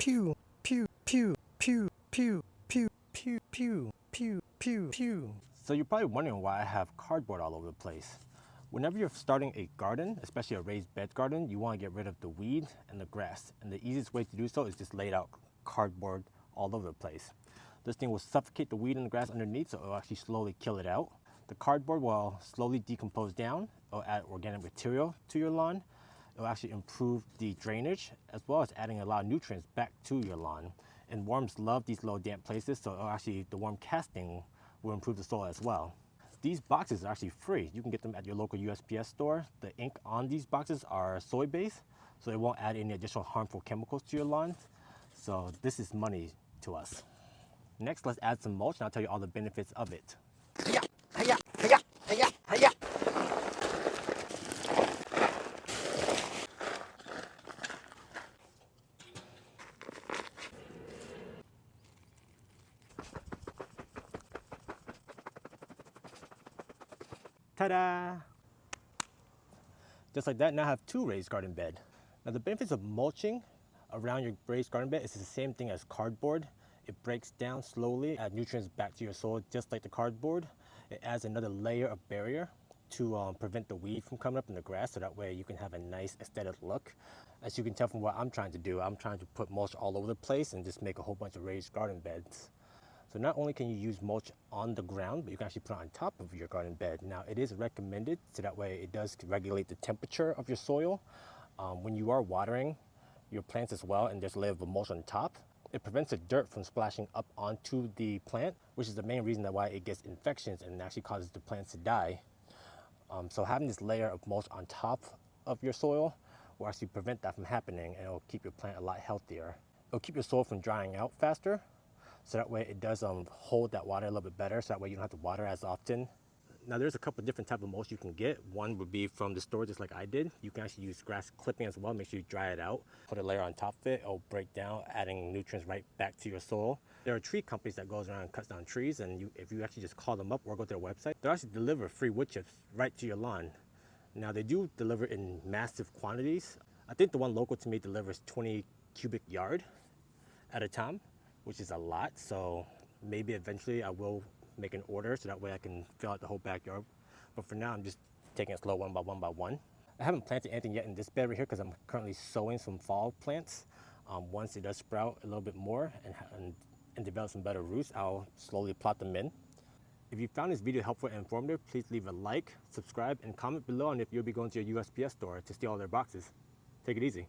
pew, pew, pew, pew, pew, pew, pew, pew, pew, pew, pew. So you're probably wondering why I have cardboard all over the place. Whenever you're starting a garden, especially a raised bed garden, you want to get rid of the weed and the grass. And the easiest way to do so is just lay out cardboard all over the place. This thing will suffocate the weed and the grass underneath, so it will actually slowly kill it out. The cardboard will slowly decompose down. It will add organic material to your lawn. It will actually improve the drainage, as well as adding a lot of nutrients back to your lawn. And worms love these low damp places, so the worm casting will improve the soil as well. These boxes are actually free. You can get them at your local USPS store. The ink on these boxes are soy-based, so it won't add any additional harmful chemicals to your lawn. So this is money to us. Next, let's add some mulch, and I'll tell you all the benefits of it. Hiya, hiya, hiya, hiya, hiya. Ta-da! Just like that, now I have two raised garden beds. Now the benefits of mulching around your raised garden bed is the same thing as cardboard. It breaks down slowly, adds nutrients back to your soil just like the cardboard. It adds another layer of barrier to prevent the weed from coming up in the grass, so that way you can have a nice aesthetic look. As you can tell from what I'm trying to do, I'm trying to put mulch all over the place and just make a whole bunch of raised garden beds. So not only can you use mulch on the ground, but you can actually put it on top of your garden bed. Now it is recommended, so that way it does regulate the temperature of your soil. When you are watering your plants as well, and there's a layer of mulch on top, it prevents the dirt from splashing up onto the plant, which is the main reason why it gets infections and actually causes the plants to die. So having this layer of mulch on top of your soil will actually prevent that from happening, and it will keep your plant a lot healthier. It will keep your soil from drying out faster, so that way it does hold that water a little bit better, so that way you don't have to water as often. Now there's a couple of different types of mulch you can get. One would be from the store, just like I did. You can actually use grass clipping as well. Make sure you dry it out. Put a layer on top of it. It'll break down, adding nutrients right back to your soil. There are tree companies that goes around and cuts down trees, and if you actually just call them up or go to their website, they'll actually deliver free wood chips right to your lawn. Now they do deliver in massive quantities. I think the one local to me delivers 20 cubic yard at a time, which is a lot. So maybe eventually I will make an order, so that way I can fill out the whole backyard. But for now, I'm just taking it slow one by one. I haven't planted anything yet in this bed right here because I'm currently sowing some fall plants. Once it does sprout a little bit more and develop some better roots, I'll slowly plot them in. If you found this video helpful and informative, please leave a like, subscribe, and comment below on if you'll be going to your USPS store to steal all their boxes. Take it easy.